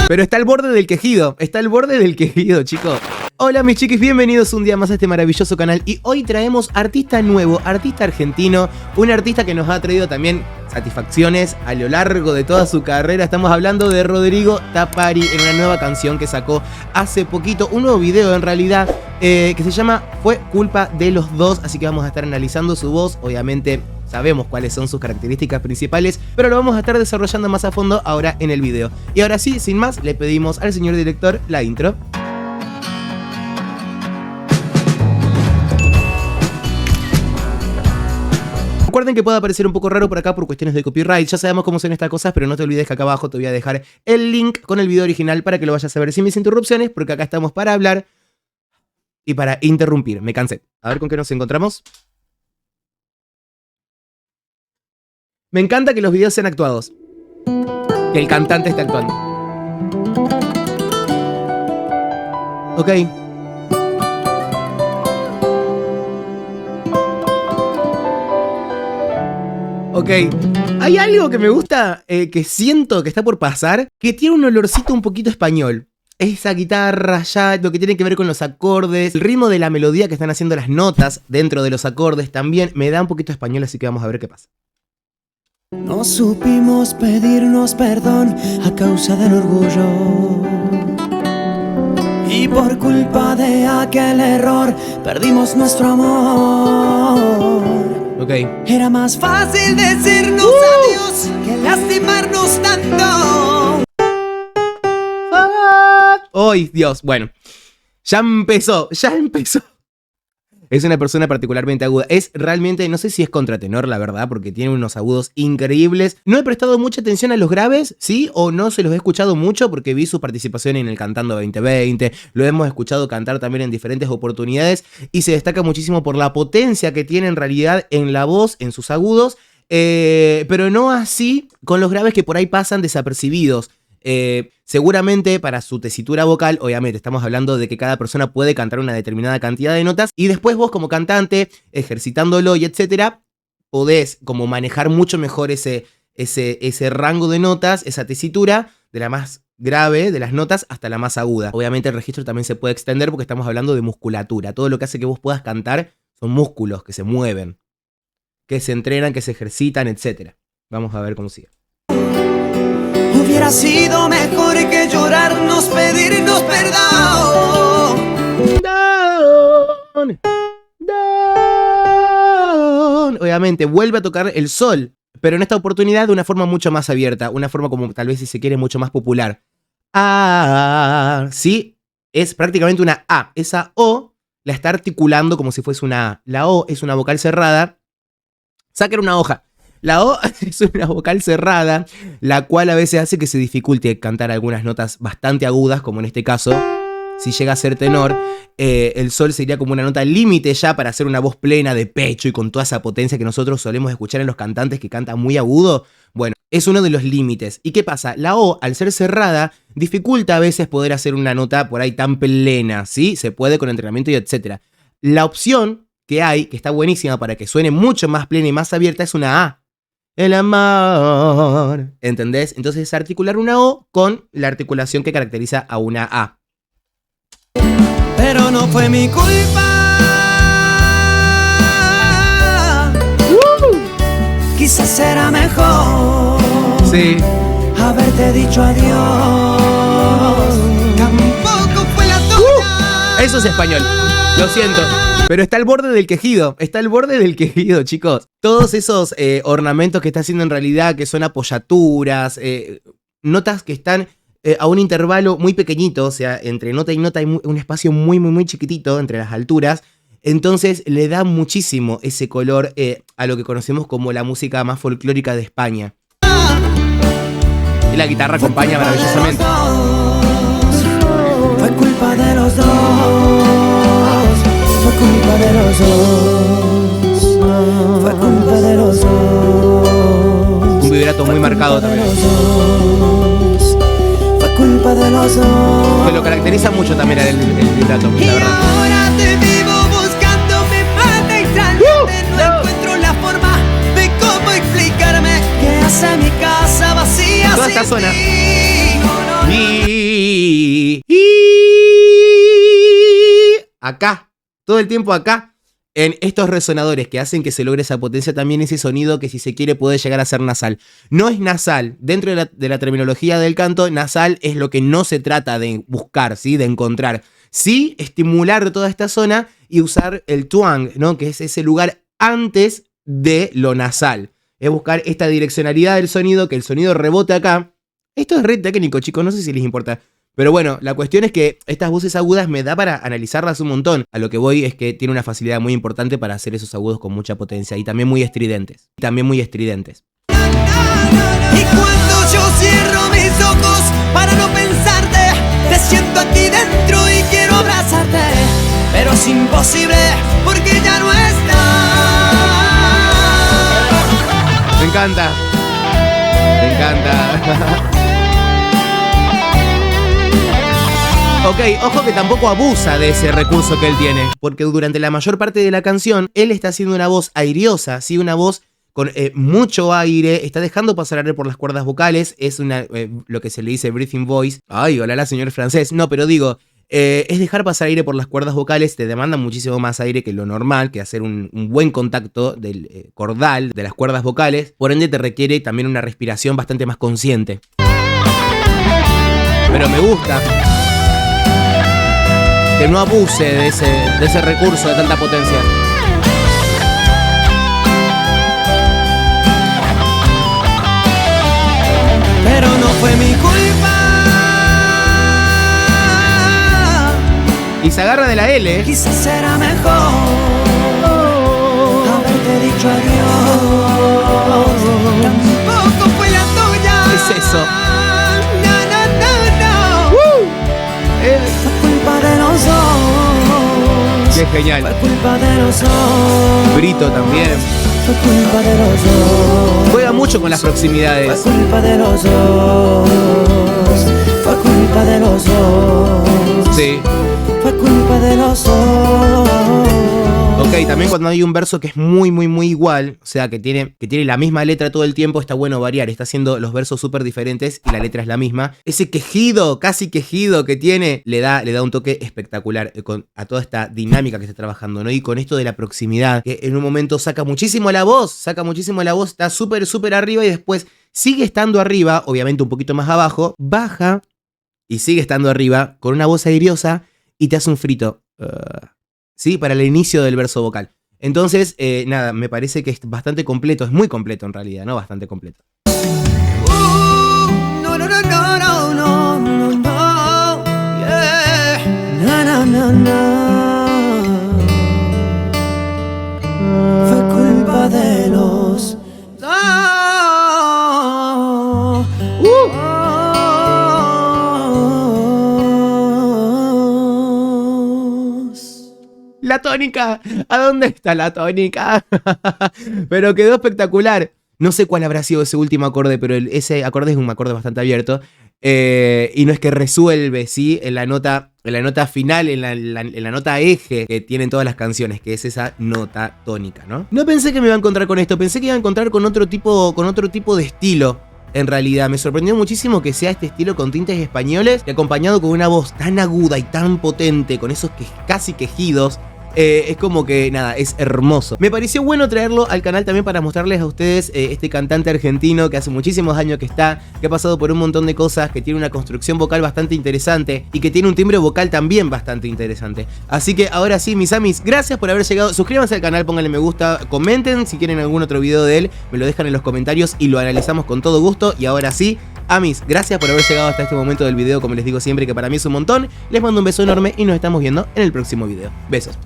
Pero está al borde del quejido, chicos. Hola mis chiquis, bienvenidos un día más a este maravilloso canal. Y hoy traemos artista nuevo, artista argentino. Un artista que nos ha traído también satisfacciones a lo largo de toda su carrera. Estamos hablando de Rodrigo Tapari en una nueva canción que sacó hace poquito. Un nuevo video en realidad que se llama Fue culpa de los dos. Así que vamos a estar analizando su voz, obviamente. Sabemos cuáles son sus características principales, pero lo vamos a estar desarrollando más a fondo ahora en el video. Y ahora sí, sin más, le pedimos al señor director la intro. Recuerden que puede aparecer un poco raro por acá por cuestiones de copyright. Ya sabemos cómo son estas cosas, pero no te olvides que acá abajo te voy a dejar el link con el video original para que lo vayas a ver sin mis interrupciones, porque acá estamos para hablar y para interrumpir. Me cansé. A ver con qué nos encontramos. Me encanta que los videos sean actuados. Que el cantante esté actuando. Ok. Ok. Hay algo que me gusta, que siento que está por pasar, que tiene un olorcito un poquito español. Esa guitarra ya, lo que tiene que ver con los acordes, el ritmo de la melodía que están haciendo las notas dentro de los acordes también me da un poquito español, así que vamos a ver qué pasa. No supimos pedirnos perdón a causa del orgullo, y por culpa de aquel error perdimos nuestro amor. Ok. Era más fácil decirnos adiós que lastimarnos tanto. ¡Ay, Dios! Bueno, ya empezó. Es una persona particularmente aguda. Es realmente, no sé si es contratenor, la verdad, porque tiene unos agudos increíbles. No he prestado mucha atención a los graves, ¿sí? O no se los he escuchado mucho porque vi su participación en el Cantando 2020. Lo hemos escuchado cantar también en diferentes oportunidades y se destaca muchísimo por la potencia que tiene en realidad en la voz, en sus agudos. Pero no así con los graves que por ahí pasan desapercibidos. Seguramente para su tesitura vocal, obviamente estamos hablando de que cada persona puede cantar una determinada cantidad de notas y después vos como cantante, ejercitándolo y etcétera, podés como manejar mucho mejor ese rango de notas, esa tesitura, de la más grave de las notas hasta la más aguda. Obviamente el registro también se puede extender porque estamos hablando de musculatura. Todo lo que hace que vos puedas cantar son músculos que se mueven, que se entrenan, que se ejercitan, etcétera. Vamos a ver cómo sigue. Hubiera sido mejor que llorarnos, pedirnos perdón. Obviamente vuelve a tocar el sol, pero en esta oportunidad de una forma mucho más abierta, una forma como tal vez si se quiere mucho más popular. Sí, es prácticamente una A. Esa O la está articulando como si fuese una A. La O es una vocal cerrada. Saquen una hoja. La O es una vocal cerrada, la cual a veces hace que se dificulte cantar algunas notas bastante agudas, como en este caso, si llega a ser tenor, el sol sería como una nota límite ya para hacer una voz plena de pecho y con toda esa potencia que nosotros solemos escuchar en los cantantes que cantan muy agudo. Bueno, es uno de los límites. ¿Y qué pasa? La O, al ser cerrada, dificulta a veces poder hacer una nota por ahí tan plena, ¿sí? Se puede con entrenamiento y etcétera. La opción que hay, que está buenísima para que suene mucho más plena y más abierta, es una A. El amor, ¿entendés? Entonces es articular una O con la articulación que caracteriza a una A. Pero no fue mi culpa. Quizás era mejor, sí, haberte dicho adiós. Tampoco fue la tuya. Eso es español, lo siento. Pero está al borde del quejido, chicos. Todos esos ornamentos que está haciendo en realidad, que son apoyaturas, notas que están a un intervalo muy pequeñito, o sea, entre nota y nota hay un espacio muy chiquitito entre las alturas. Entonces le da muchísimo ese color a lo que conocemos como la música más folclórica de España. Y la guitarra acompaña maravillosamente. Fue culpa de los dos. Fue culpa de los dos. Fue culpa de los dos. Un vibrato muy marcado también. Fue culpa de los dos. Que lo caracteriza mucho también el vibrato, la verdad. Ahora te vivo buscando, me mata extrañarte. No encuentro la forma de cómo explicarme qué hace mi casa vacía. Toda esta zona. No. acá, todo el tiempo acá, en estos resonadores que hacen que se logre esa potencia, también ese sonido que si se quiere puede llegar a ser nasal. No es nasal, dentro de la terminología del canto, nasal es lo que no se trata de buscar, ¿sí? De encontrar. Sí, estimular toda esta zona y usar el twang, ¿no? Que es ese lugar antes de lo nasal. Es buscar esta direccionalidad del sonido, que el sonido rebote acá. Esto es re técnico, chicos, no sé si les importa. Pero bueno, la cuestión es que estas voces agudas me da para analizarlas un montón. A lo que voy es que tiene una facilidad muy importante para hacer esos agudos con mucha potencia y también muy estridentes. Y cuando yo cierro mis ojos para no pensarte, te siento aquí dentro y quiero abrazarte, pero es imposible porque ya no estás. Me encanta. Me encanta. Ok, ojo que tampoco abusa de ese recurso que él tiene, porque durante la mayor parte de la canción él está haciendo una voz airiosa, ¿sí? Una voz con mucho aire, está dejando pasar aire por las cuerdas vocales, es lo que se le dice breathing voice. Ay, hola, señor francés. No, pero digo, es dejar pasar aire por las cuerdas vocales, te demanda muchísimo más aire que lo normal, que hacer un buen contacto del cordal de las cuerdas vocales, por ende te requiere también una respiración bastante más consciente. Pero me gusta que no abuse de ese recurso de tanta potencia. Pero no fue mi culpa. Y se agarra de la L. Quizás será mejor haberte dicho adiós. Tampoco fue la tuya. ¿Qué es eso? Fue culpa de los dos. Qué genial. Fue culpa de los dos. Brito también. Fue culpa de los dos. Juega mucho con las proximidades. Fue culpa de los dos. Fue culpa de los dos. Sí. Fue culpa de los dos. Ok, también cuando hay un verso que es muy igual, o sea, que tiene la misma letra todo el tiempo, está bueno variar. Está haciendo los versos súper diferentes y la letra es la misma. Ese quejido, casi quejido que tiene, le da un toque espectacular a toda esta dinámica que está trabajando, ¿no? Y con esto de la proximidad, que en un momento saca muchísimo la voz, está súper arriba y después sigue estando arriba, obviamente un poquito más abajo, baja y sigue estando arriba con una voz airiosa y te hace un frito. ¿Sí? Para el inicio del verso vocal. Entonces, nada, me parece que es bastante completo, es muy completo en realidad, ¿no? Bastante completo. No, no, no, no, no, no, no, no, yeah. No, no, no, no. Fue culpa de los dos. La tónica, ¿a dónde está la tónica? Pero quedó espectacular. No sé cuál habrá sido ese último acorde, pero ese acorde es un acorde bastante abierto. Y no es que resuelve, ¿sí? En la nota final, en la nota eje que tienen todas las canciones, que es esa nota tónica, ¿no? No pensé que me iba a encontrar con esto, pensé que iba a encontrar con otro tipo de estilo. En realidad, me sorprendió muchísimo que sea este estilo con tintes españoles, que acompañado con una voz tan aguda y tan potente, con esos casi quejidos. Es como que, nada, es hermoso. Me pareció bueno traerlo al canal también para mostrarles a ustedes este cantante argentino que hace muchísimos años que ha pasado por un montón de cosas, que tiene una construcción vocal bastante interesante y que tiene un timbre vocal también bastante interesante. Así que ahora sí, mis amis, gracias por haber llegado. Suscríbanse al canal, pónganle me gusta, comenten si quieren algún otro video de él, me lo dejan en los comentarios y lo analizamos con todo gusto. Y ahora sí, amis, gracias por haber llegado hasta este momento del video, como les digo siempre, que para mí es un montón. Les mando un beso enorme y nos estamos viendo en el próximo video. Besos.